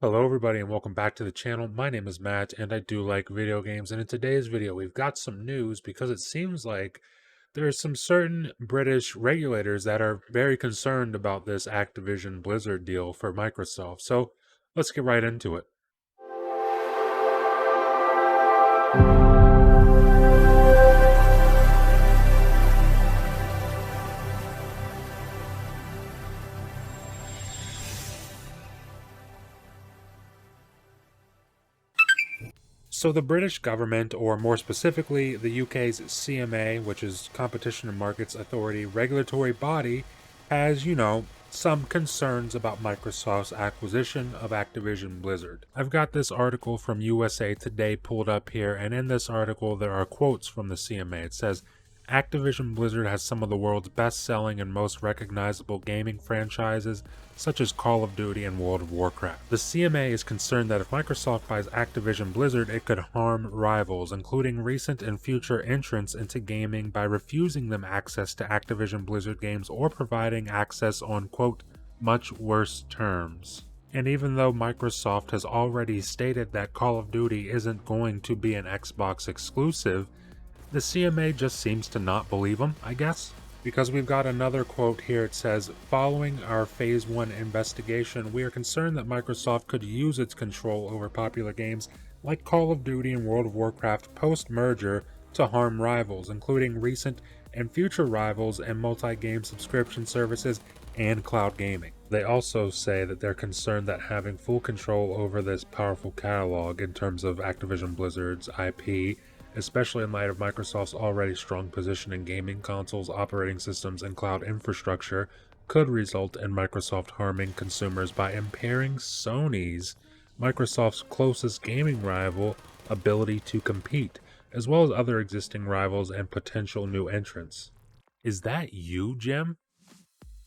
Hello everybody and welcome back to the channel. My name is Matt and I do like video games, and in today's video we've got some news because it seems like there are some certain British regulators that are very concerned about this Activision Blizzard deal for Microsoft. So let's get right into it. So the British government, or more specifically the UK's CMA, which is Competition and Markets Authority regulatory body, has, some concerns about Microsoft's acquisition of Activision Blizzard. I've got this article from USA Today pulled up here, and in this article there are quotes from the CMA. It says, Activision Blizzard has some of the world's best-selling and most recognizable gaming franchises, such as Call of Duty and World of Warcraft. The CMA is concerned that if Microsoft buys Activision Blizzard, it could harm rivals, including recent and future entrants into gaming, by refusing them access to Activision Blizzard games or providing access on, quote, much worse terms. And even though Microsoft has already stated that Call of Duty isn't going to be an Xbox exclusive, the CMA just seems to not believe them, I guess. Because we've got another quote here. It says, following our Phase 1 investigation, we are concerned that Microsoft could use its control over popular games like Call of Duty and World of Warcraft post-merger to harm rivals, including recent and future rivals and multi-game subscription services and cloud gaming. They also say that they're concerned that having full control over this powerful catalog in terms of Activision Blizzard's IP, especially in light of Microsoft's already strong position in gaming consoles, operating systems, and cloud infrastructure, could result in Microsoft harming consumers by impairing Sony's, Microsoft's closest gaming rival, ability to compete, as well as other existing rivals and potential new entrants. Is that you, Jim?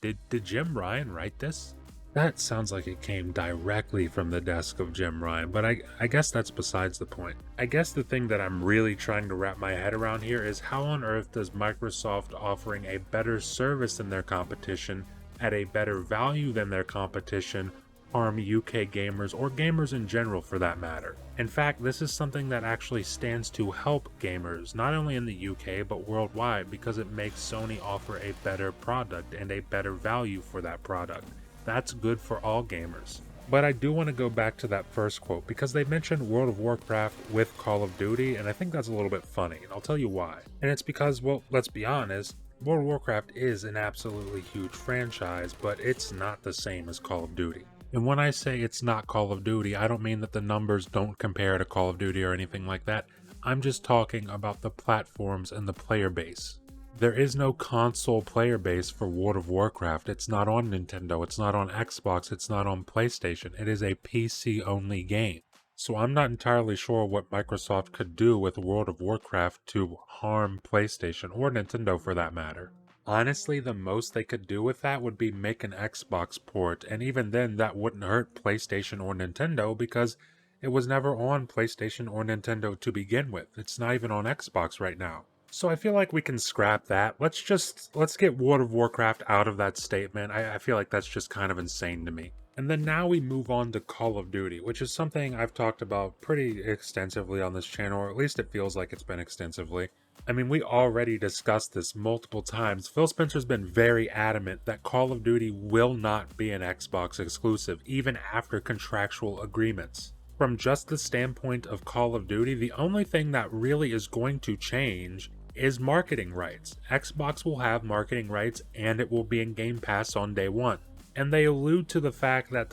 Did Jim Ryan write this? That sounds like it came directly from the desk of Jim Ryan, but I guess that's besides the point. I guess the thing that I'm really trying to wrap my head around here is how on earth does Microsoft offering a better service than their competition at a better value than their competition harm UK gamers, or gamers in general for that matter? In fact, this is something that actually stands to help gamers, not only in the UK but worldwide, because it makes Sony offer a better product and a better value for that product. That's good for all gamers. But I do want to go back to that first quote because they mentioned World of Warcraft with Call of Duty, and I think that's a little bit funny, and I'll tell you why. And it's because, well, let's be honest, World of Warcraft is an absolutely huge franchise, but it's not the same as Call of Duty. And when I say it's not Call of Duty, I don't mean that the numbers don't compare to Call of Duty or anything like that. I'm just talking about the platforms and the player base. There is no console player base for World of Warcraft. It's not on Nintendo, it's not on Xbox, it's not on PlayStation. It is a PC-only game. So I'm not entirely sure what Microsoft could do with World of Warcraft to harm PlayStation, or Nintendo for that matter. Honestly, the most they could do with that would be make an Xbox port, and even then that wouldn't hurt PlayStation or Nintendo because it was never on PlayStation or Nintendo to begin with. It's not even on Xbox right now. So I feel like we can scrap that. Let's get World of Warcraft out of that statement. I feel like that's just kind of insane to me. And then now we move on to Call of Duty, which is something I've talked about pretty extensively on this channel, or at least it feels like it's been extensively. I mean, we already discussed this multiple times. Phil Spencer's been very adamant that Call of Duty will not be an Xbox exclusive, even after contractual agreements. From just the standpoint of Call of Duty, the only thing that really is going to change is marketing rights. Xbox will have marketing rights and it will be in Game Pass on day one. And they allude to the fact that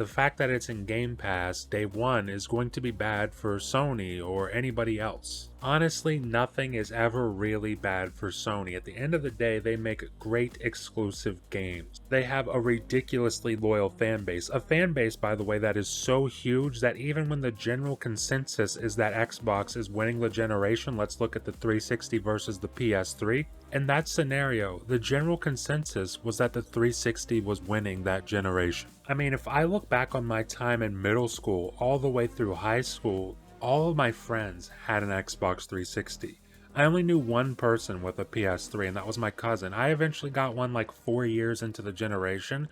it's in Game Pass day one is going to be bad for Sony or anybody else. Honestly, nothing is ever really bad for Sony. At the end of the day, they make great exclusive games. They have a ridiculously loyal fan base. A fan base, by the way, that is so huge that even when the general consensus is that Xbox is winning the generation, let's look at the 360 versus the PS3. In that scenario, the general consensus was that the 360 was winning that generation. I mean, if I look back on my time in middle school all the way through high school, all of my friends had an Xbox 360. I only knew one person with a PS3, and that was my cousin. I eventually got one like 4 years into the generation,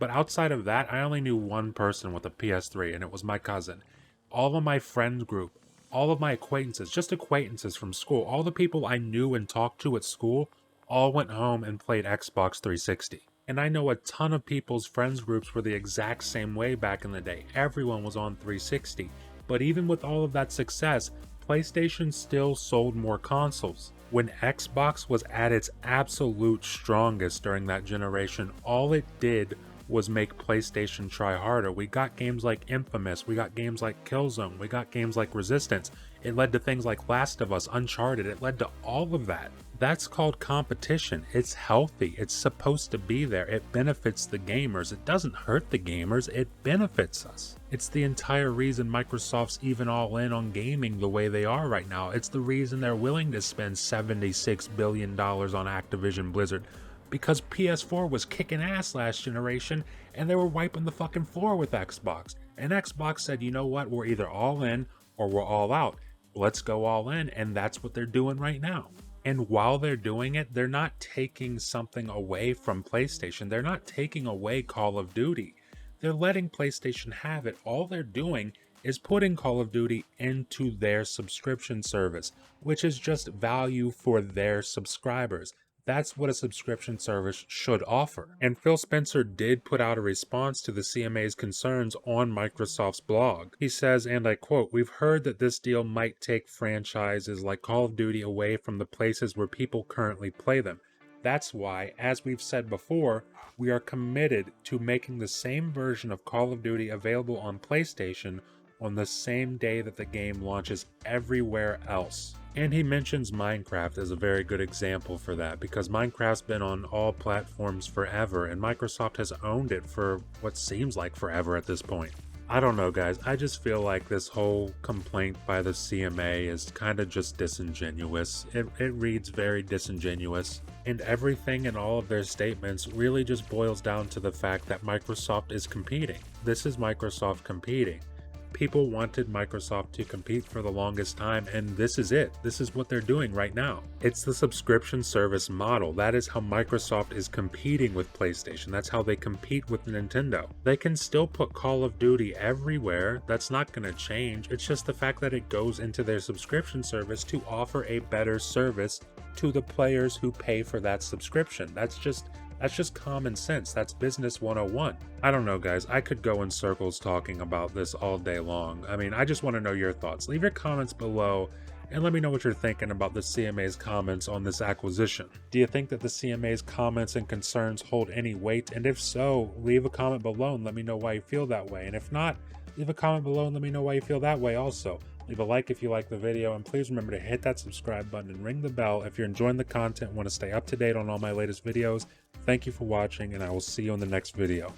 But outside of that, I only knew one person with a PS3, and it was my cousin. All of my friend group, all of my acquaintances, just acquaintances from school, all the people I knew and talked to at school, all went home and played Xbox 360. And I know a ton of people's friends groups were the exact same way back in the day. Everyone was on 360. But even with all of that success, PlayStation still sold more consoles. When Xbox was at its absolute strongest during that generation, all it did was make PlayStation try harder. We got games like Infamous, we got games like Killzone, we got games like Resistance. It led to things like Last of Us, Uncharted, it led to all of that. That's called competition. It's healthy. It's supposed to be there. It benefits the gamers. It doesn't hurt the gamers. It benefits us. It's the entire reason Microsoft's even all in on gaming the way they are right now. It's the reason they're willing to spend $76 billion on Activision Blizzard. Because PS4 was kicking ass last generation and they were wiping the fucking floor with Xbox. And Xbox said, you know what, we're either all in or we're all out. Let's go all in, and that's what they're doing right now. And while they're doing it, they're not taking something away from PlayStation. They're not taking away Call of Duty. They're letting PlayStation have it. All they're doing is putting Call of Duty into their subscription service, which is just value for their subscribers. That's what a subscription service should offer. And Phil Spencer did put out a response to the CMA's concerns on Microsoft's blog. He says, and I quote, "We've heard that this deal might take franchises like Call of Duty away from the places where people currently play them. That's why, as we've said before, we are committed to making the same version of Call of Duty available on PlayStation on the same day that the game launches everywhere else." And he mentions Minecraft as a very good example for that, because Minecraft's been on all platforms forever, and Microsoft has owned it for what seems like forever at this point. I don't know, guys. I just feel like this whole complaint by the CMA is kind of just disingenuous. It reads very disingenuous. And everything in all of their statements really just boils down to the fact that Microsoft is competing. This is Microsoft competing. People wanted Microsoft to compete for the longest time, and this is it. This is what they're doing right now. It's the subscription service model. That is how Microsoft is competing with PlayStation. That's how they compete with Nintendo. They can still put Call of Duty everywhere. That's not going to change. It's just the fact that it goes into their subscription service to offer a better service to the players who pay for that subscription. That's just common sense. That's business 101. I don't know, guys. I could go in circles talking about this all day long. I mean, I just want to know your thoughts. Leave your comments below and let me know what you're thinking about the CMA's comments on this acquisition. Do you think that the CMA's comments and concerns hold any weight? And if so, leave a comment below and let me know why you feel that way. And if not, leave a comment below and let me know why you feel that way also. Leave a like if you like the video, and please remember to hit that subscribe button and ring the bell if you're enjoying the content and want to stay up to date on all my latest videos. Thank you for watching, and I will see you in the next video.